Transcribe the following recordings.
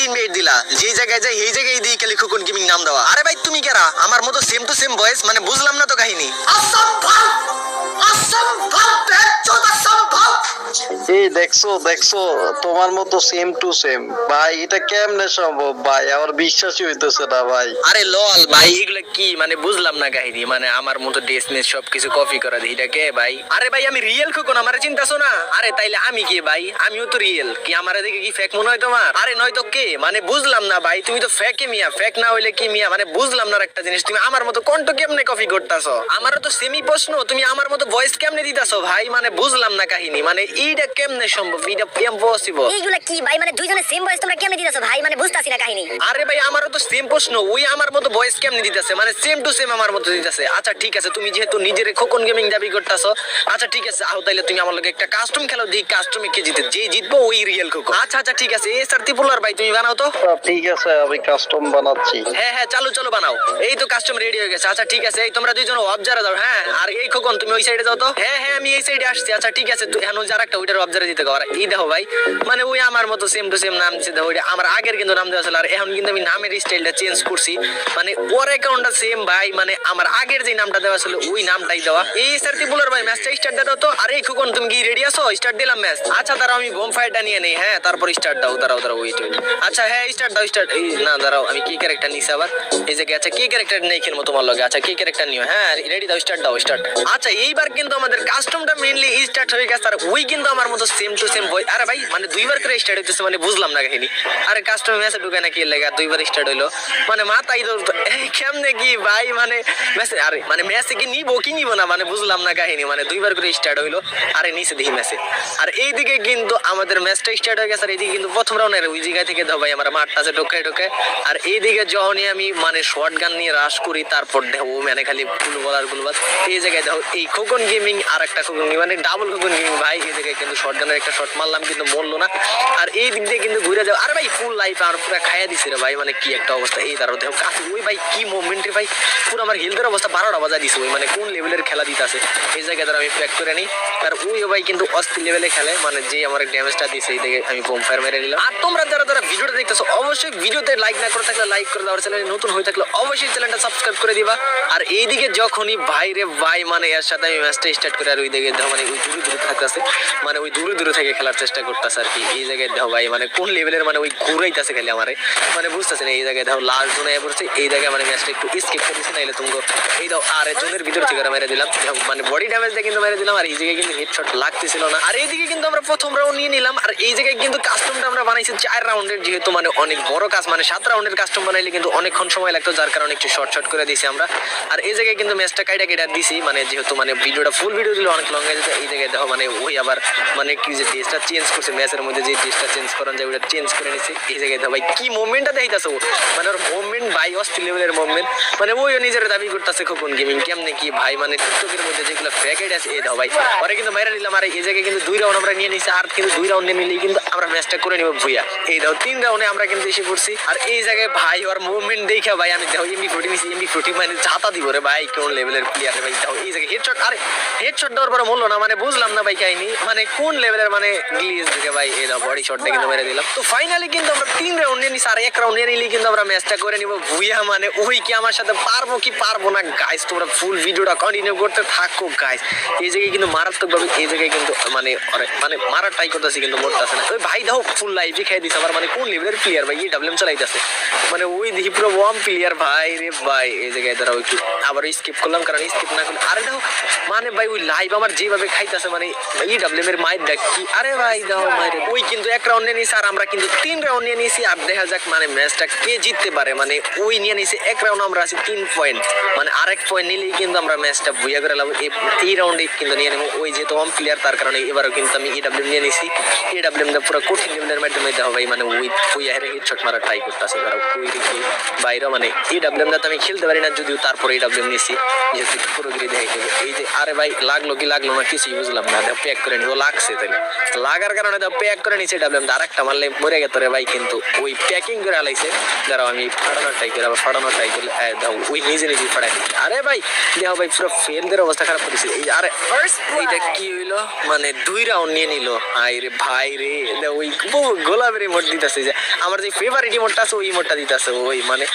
Invite দিলা যেই জায়গায় যাই এই জায়গায় দিয়ে খালি খোকন গেমিং নাম দেওয়া। আরে ভাই তুমি কেরা আমার মতো সেম টু সেম ভয়েস মানে বুঝলাম না তো কাহিনী। এই দেখছো দেখছো তোমার মতো সেম টু সেম ভাই, এটা কেমনে সম্ভব ভাই? আমার বিশ্বাসই হইতেছে না ভাই। আরে লল ভাই এগুলো কি মানে বুঝলাম না কাহিনী, মানে আমার মতো ড্রেস মেস সবকিছু কপি করা দিই এটা কে ভাই? আরে ভাই আমি রিয়েল খোকন, আমার চিন্তাছো না? আরে তাইলে আমি কে ভাই? আমিও তো রিয়েল, কি আমার দেখে কি ফেক মনে হয় তোমার? আরে নয়তো কে মানে বুঝলাম না ভাই, তুমি তো ফেকে মিয়া, ফেক না হইলে কি মিয়া মানে বুঝলাম না একটা জিনিস, তুমি আমার মতো কণ্ঠ কেমনে কপি করতাছো? আমারও তো সেমই প্রশ্ন, তুমি আমার মতো ভয়েস কেমনে দিতাছো ভাই? মানে বুঝলাম না কাহিনী, মানে এইটা কেমনে সম্ভব? এটা ইম্পসিবল। এইগুলা কি ভাই? মানে দুইজনের সেম ভয়েস তোমরা কেমনে দিতেছো ভাই? মানে বুঝতাছি না কাহিনী। আরে ভাই আমারও তো সেম প্রশ্ন, ওই আমার মতো ভয়েস কেমনে দিতেছে মানে সেম টু সেম আমার মতো দিতেছে। আচ্ছা ঠিক আছে, তুমি যেহেতু নিজের খোকন গেমিং দাবি করতেছো, আচ্ছা ঠিক আছে আও তাইলে তুমি আমার লগে একটা কাস্টম খেলো, দিই কাস্টমে কে জিতে, যে জিতবো ওই রিয়েল খোকন। আচ্ছা আচ্ছা ঠিক আছে, এই স্যার ত্রিপুলার ভাই তুমি বানাও তো। ঠিক আছে আমি কাস্টম বানাচ্ছি। হ্যাঁ হ্যাঁ চালু চলো বানাও, এই তো কাস্টম রেডি হয়ে গেছে। আচ্ছা ঠিক আছে, এই তোমরা দুইজন অবজারে যাও। হ্যাঁ আর এই খোকন তুমি ওই সাইডে যাও তো। হ্যাঁ হ্যাঁ আমি এই সাইডে আসছি। আচ্ছা ঠিক আছে, তুই এখন যার একটা ওইটার অবজারে দিতে কর। এই দেখো ভাই মানে ওই আমার মতো সেম টু সেম নাম দিছে, ওইটা আমার আগের কিন্তু নাম দেওয়া ছিল, আর এখন কিন্তু আমি নামের স্টাইলটা চেঞ্জ করছি, মানে ওর অ্যাকাউন্টটা সেম ভাই, মানে আমার আগের যে নামটা দেওয়া ছিল ওই নামটাই দেওয়া। এই সার্তি বুলার ভাই ম্যাচটা স্টার্ট দাও তো। আরে খোকন তুমি কি রেডি আছো? স্টার্ট দিলাম ম্যাচ। আচ্ছা দাঁড়াও আমি বোম ফায়ারটা নিয়ে নেই, হ্যাঁ তারপর স্টার্ট দাও। দাঁড়াও দাঁড়াও ওয়েট। আচ্ছা হ্যাঁ স্টার্ট দাও স্টার্ট। এই না দাঁড়াও আমি কি ক্যারেক্টার নিছি আবার এই জায়গায়? আচ্ছা কি ক্যারেক্টার নেই খেলবো তোমার লগে? আচ্ছা কি ক্যারেক্টার নিও? হ্যাঁ রেডি দাও স্টার্ট দাও স্টার্ট। আচ্ছা এইবার কিন্তু আমাদের কাস্টমটা মেইনলি স্টার্ট হয়ে গেছে, আর ওই কিন্তু আমার মতো সেম টু সেম বই। আরে ভাই মানে দুইবার করে স্টার্ট হইতেছে, মানে বুঝলাম না কাহিনী। আরে কাস্টম ম্যাচে ঢুকে না কি লেগা দুইবার স্টার্ট হইলো, মানে মাথায় তো কেমনে কি ভাই মানে ম্যাচে, আরে মানে ম্যাচে কি নিবো কি নিবো না মানে বুঝলাম না কাহিনী, মানে দুইবার করে স্টার্ট হইলো। আরে নিচে দেখি ম্যাচে, আর এইদিকে কিন্তু আমাদের ম্যাচটা স্টার্ট হয়ে গেছে, আর এইদিকে কিন্তু প্রথম রাউন্ডের ওই জায়গা থেকে দাও ভাই আমার মাঠটাছে ঢোকে ঢোকে। আর এইদিকে যখনই আমি মানে শর্ট গান নিয়ে রাশ করি, তারপর দেখো মানে খালি গুলবল আর গুলবাল। এই জায়গায় দেখো এই খোকন গেমিং আর একটা খোকন মানে ডাবল খোকন গেমিং ভাই, এই জায়গায় কিন্তু শর্ট গানের একটা শট মারলাম কিন্তু মরলো না। আর এই দিক দিয়ে কিন্তু ঘুরে যাও। আরে ভাই ফুল লাইফ আর পুরো খাইয়া দিছে রে ভাই, মানে কি একটা অবস্থা। এই দাঁড়ো দেখো কাছে ওই ভাই কি মুভমেন্টে ভাই, পুরো আমার হেলথের অবস্থা 12টা বাজা দিছে ওই, মানে কোন লেভেলের খেলা দিতেছে। এই জায়গায় দ্বারা আমি প্যাক করে নিই, আর ওই ভাই কিন্তু অস্থির লেভেলে খেলে, মানে যে আমার ড্যামেজটা দিছে এই দিকে আমি বোম ফায়ার মেরে নিলাম। আর তোমরা যারা যারা ভিডিওটা দেখতেছো অবশ্যই ভিডিওতে লাইক না করে থাকলে লাইক করে দাও, চ্যানেলে নতুন হয়ে থাকলে অবশ্যই চ্যানেলটা সাবস্ক্রাইব করে দিবা। আর এইদিকে যখনই ভাই রে ভাই মানে এর সাথে আমি ম্যাচটা স্টার্ট করে, আর ওই দিকে দেখো মানে ওই দূরে দূরে থাকতেছে, মানে ওই দূরে দূরে থেকে খেলার চেষ্টা করতেছে আর কি। এই জায়গায় দেখো ভাই মানে কোন লেভেলের মানে ওই ঘুরাইতেছে খালি আমারে, মানে বুঝতেছে না। এই জায়গায় দেখো লাস্ট জোনে পড়ছে, এই জায়গায় মানে ম্যাচটা একটু স্কিপ করে দিচ্ছে, নাইলে তুমি এই দাও আর জোনের ভিতর থেকে মেরে দিলাম, মানে বডি ড্যামেজটা কিন্তু মেরে দিলাম। আর এই জায়গায় কিন্তু হেডশট লাগতেছিল না। আর এইদিকে কিন্তু আমরা প্রথম রাউন্ড নিয়ে নিলাম, আর এই জায়গায় কিন্তু কাস্টমটা আমরা বানাইছি 4 রাউন্ডের, যেহেতু মানে অনেক বড় কাজ, মানে 7 রাউন্ডের কাস্টম বানাইলে কিন্তু অনেকক্ষণ সময় লাগতো, যার কারণে একটু শর্ট শর্ট করে দিয়েছি আমরা। আর এই জায়গায় কিন্তু ম্যাচটা কাইটা কেটে দিছি, মানে যেহেতু মানে ভিডিওটা ফুল ভিডিও দিলে অনেক লং হয়ে যেত। এই জায়গায় দেখো মানে ওই আবার মানে কি যে ড্রেসটা চেঞ্জ করছে ম্যাচের মধ্যে, যে ড্রেসটা চেঞ্জ করান যায় ওটা চেঞ্জ করে নিছি। এই জায়গায় দেখো ভাই কি মুভমেন্টটা দেখাইতেছে, মানে ওর মুভমেন্ট ভাই অস্থির লেভেলের মুভমেন্ট, মানে ওইও নিজের দাবি করতেছে খোকন গেমিং কেমনে কি ভাই, মানে টিকটকের মধ্যে যেগুলো ফ্যাকেট আছে। এই দাও ভাই ওরা কিন্তু বাইরে নিলাম। আর এই জায়গায় কিন্তু 2 রাউন্ড আমরা নিয়ে নিছি, আর কিন্তু 2 রাউন্ড নিয়ে নিলেই কিন্তু আমরা ম্যাচটা করে নিব ভুইয়া। এই দাও 3 রাউন্ডে আমরা কিন্তু এসে পড়ছি। আর এই জায়গায় ভাই ওর মুভমেন্ট দেখে ভাই আমি দেখো এমবি40 নিছি, এমবি40 মানে ঝাঁতা দিব রে ভাই, কোন লেভেলের প্লেয়ার ভাই। দেখো এই জায়গায় হেডশট, আরে হেডশট দেওয়ার পরে মরলো না, মানে বুঝলাম না ভাই কাহিনী, মানে কোন লেভেলের মানে গ্লিচ দেখে ভাই। এই দাও বডি শটটা কিন্তু মেরে দিলাম। তো ফাইনালি কিন্তু আমরা 3 রাউন্ড নিয়ে নিছি, আর 1 রাউন্ড নিয়ে নিলেই কিন্তু আমরা ম্যাচটা করে নিব ভুইয়া। মানে ওই কি আমার সাথে পারবো কি পারবো না গাইস, তোমরা ফুল ভিডিওটা কন্টিনিউ করতে থাকো গাইস। এই জায়গায় কিন্তু মারাত্মক ভাবে এই জায়গায় কিন্তু মানে মানে মারা ট্রাই করতেছি কিন্তু মরতেছে না। ওই ভাই দেখো ফুল লাইফে খেয়ে দিছে আমার, মানে কোন লেভেলের প্লেয়ার ভাই, এই ডাবলএম চালাইতেছে, মানে ওই দেখি পুরো ওয়াম প্লেয়ার ভাই রে ভাই। এই জায়গায় দ্বারা ওই আবার স্কিপ করলাম, কারণ স্কিপ না করলে আরে দেখো মানে ভাই ওই লাইভ আমার যেভাবে খাইতেছে, মানে এই ডাবলএম এর মাইর দেখ কি। আরে ভাই দেখো মাইরে ওই কিন্তু 1 রাউন্ড নিয়ে নিছে, আর আমরা কিন্তু 3 রাউন্ড নিয়ে নিছি। আর দেখা যাক মানে ম্যাচটা কে জিততে পারে, মানে ওই নিয়ে নিছে 1 রাউন্ড আমরা আছি 3 পয়েন্ট, মানে আরেক পয়েন্ট নিলেই কিন্তু আমরা ম্যাচটা বুইয়া করে লাভ। এই রাউন্ডে কিন্তু নিয়ে নেবো ওই যেহেতু ওয়াম প্লেয়ার, তার কারণে এবারও কিন্তু আমি এডাব্লিউএম নিয়ে নিছি। এডাব্লিউএম দা পুরো কঠিন লেভেলের মাধ্যমে দেওয়া ভাই, মানে ওই বুইয়া হেরে হেডশট মারা ট্রাই করতেছে তারা ওই রেখে বাইরে, মানে এডাব্লিউএম দা তো আমি খেলতে পারি না যদিও, তারপরে এডাব্লিউএম নিছি যেহেতু পুরোগিরি দেখাই দেবো। এই যে আরে ভাই লাগলো কি লাগলো না কিছুই বুঝলাম না, প্যাক করে নিবো লাগছে তাহলে লাগার কারণে তো প্যাক করে নিচে ডাবলাম আর একটা মারলে মরে গেত রে ভাই কিন্তু ওই প্যাকিং করে আলাইছে দাঁড়াও আমি ফাটানোর ট্রাই করে আবার ফাটানোর ট্রাই করলে দাও ওই নিজে নিজে ফাটাই নিচ্ছে আরে ভাই দেখো ভাই পুরো ফেলদের অবস্থা খারাপ করেছে এই আরে এইটা কি হইলো মানে 2 রাউন্ড নিয়ে নিল হাই রে ভাই রে ওই গোলাপের ইমোট দিতেছে যে আমার যে ফেভারিট ইমোটটা আছে ওই ইমোটটা দিতেছে ওই মানে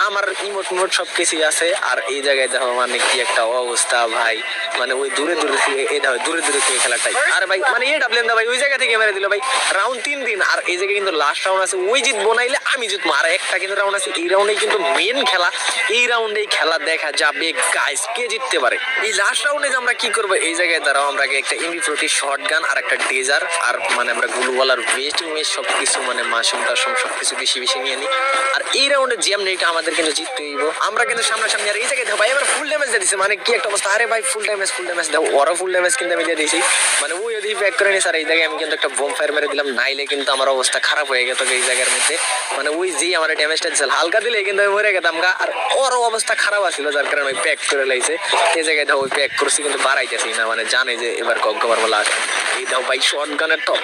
আমার ইমোট মিমোট সব কিছুই আছে আর এই জায়গায় দেখো মানে কি একটা অবস্থা ভাই মানে ওই দূরে দূরে থেকে এটা দূরে দূরে থেকে খেলাটাই আর ভাই মানে এই ডাবলেন দা ভাই ওই জায়গা থেকে মেরে দিল ভাই রাউন্ড 3 আর এই জায়গায় কিন্তু লাস্ট রাউন্ড আছে ওই জিতবো নাইলে আমি জিতবো আর একটা কিন্তু রাউন্ড আছে এই রাউন্ডে কিন্তু মেন খেলা এই রাউন্ডে খেলা দেখা যাবে গাইস কে জিততে পারে এই লাস্ট রাউন্ডে আমরা কি করব এই জায়গায় দাঁড়াও আমরা একটা এমবি40 শটগান আর একটা ডেজার আর মানে আমরা গ্লুওয়ালার ওয়েস্টিং মেশ সবকিছু মানে মাশরুম টাশরুম সবকিছু বেশি বেশি নিয়ে নিই আর এই রাউন্ডে জিএম নেইটা আমাদের কিন্তু জিততে হইব আমরা কিন্তু সামনাসামনি আর এই জায়গায় দেখো ভাই এবার ফুল ড্যামেজ দিয়ে দিছে মানে কি একটা অবস্থা আরে ভাই ফুল ড্যামেজ দাও ওরা ফুল ড্যামেজ কিন্তু আমি দিয়ে দিয়েছি মানে ওই যদি ব্যাক করে নিস আর এই জায়গায় আমি কিন্তু একটা বোম ফায়ার মেরে দিলাম নাইলে কিন্তু আমার অবস্থা খারাপ হয়ে গেত এই জায়গার মধ্যে মানে ওই যে আমার ড্যামেজটা দিছিল হালকা দিলে কিন্তু আমি মরে গেতাম গা আর ওরও অবস্থা খারাপ আছিল যার কারণে ওই প্যাক করে লাইছে এই জায়গায় দাও ওই প্যাক করছি কিন্তু বাড়াইতেছি না মানে জানে যে এবার কগ্গমার বলা আসে এই দাও ভাই শর্ট গানের টপ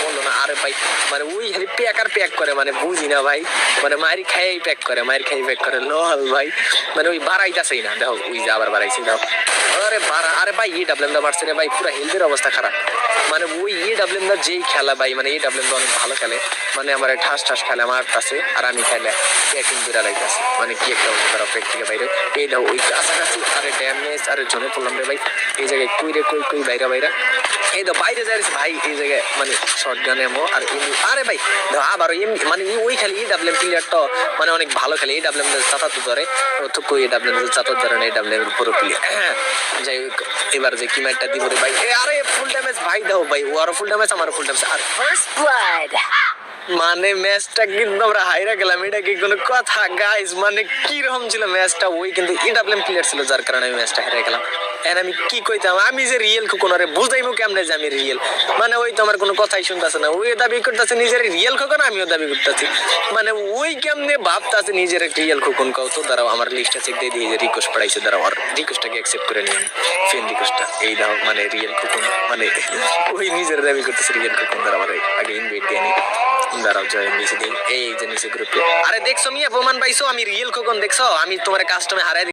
বললো না আরে ভাই মানে ওই খালি প্যাক করে মানে বুঝি না ভাই মানে মারি খাই প্যাক করে লল ভাই মানে ওই বাড়াইতেছেই না দেখো ওই যে আবার বাড়াইছি দাও আরে ভাই এই ডাবলেন দা মারছে রে ভাই পুরো হেলথের অবস্থা খারাপ মানে ওই ডাবলেন দা যেই খেলা ভাই মানে এই ডাবলেন দা অনেক ভালো খেলে মানে আমার ঠাস খেলে আমার কাছে আর আমি খেলে প্যাকিং করে লাইতেছি মানে কি একটা অবস্থা খারাপ প্যাক থেকে বাইরে এই দাও ওই কাছাকাছি আরে ড্যামেজ আরে জনে পড়লাম রে ভাই এই জায়গায় কই বাইরা এই দাও বাইরে যাইছে ভাই এই জায়গায় মানে শটগান এমো আর আরে ভাই দাও আবার মানে ওই খালি এই ডাবলেন প্লেয়ারটা মানে অনেক ভালো খেলে এই ডাবলেন চাতাত ধরে তো কই এই ডাবলেন চাতাত ধরে না এই ডাবলেন পুরো প্লেয়ার যাই হোক এবার যে কি ম্যাচটা দিব রে ভাই আরে ফুল ড্যামেজ ভাই দাও ভাই ওর ফুল ড্যামেজ আমার ফুল ড্যামেজ আর ফার্স্ট ব্লাড মানে ম্যাচটা কিন্তু আমরা হাইরা গেলাম এটা কি কোনো কথা গাইস মানে কি রকম ছিল ম্যাচটা ওই কিন্তু ইডাব্লিউএম প্লেয়ার ছিল যার কারণে আমি ম্যাচটা হেরে গেলাম এন্ড আমি কি কইতাম আমি যে রিয়েল খোকনরে বুঝাইমু কেমনে যে আমি রিয়েল মানে ওই তো আমার কোনো কথাই শুনতাছে না ওই দাবি করতেছে নিজের রিয়েল খোকন আমিও দাবি করতেছি মানে ওই কেমনে ভাবতাছে নিজের রিয়েল খোকন কাও তো দাঁড়াও আমার লিস্টটা চেক দিয়ে দিয়ে রিকোয়েস্ট পড়াইছে দাঁড়াও আর রিকোয়েস্টটাকে অ্যাকসেপ্ট করে নিন ফ্রেন্ড রিকোয়েস্টটা এই দাও মানে রিয়েল খোকন মানে ওই নিজের দাবি করতেছে রিয়েল খোকন দাঁড়াও আগে ইনভাইট দিয়ে নি দাঁড়াও জয়েন দিয়েছি এই যে নিচে গ্রুপে আরে দেখছো মিয়া প্রমাণ পাইছো আমি রিয়েল খোকন দেখছো আমি তোমার কাস্টমে হারাই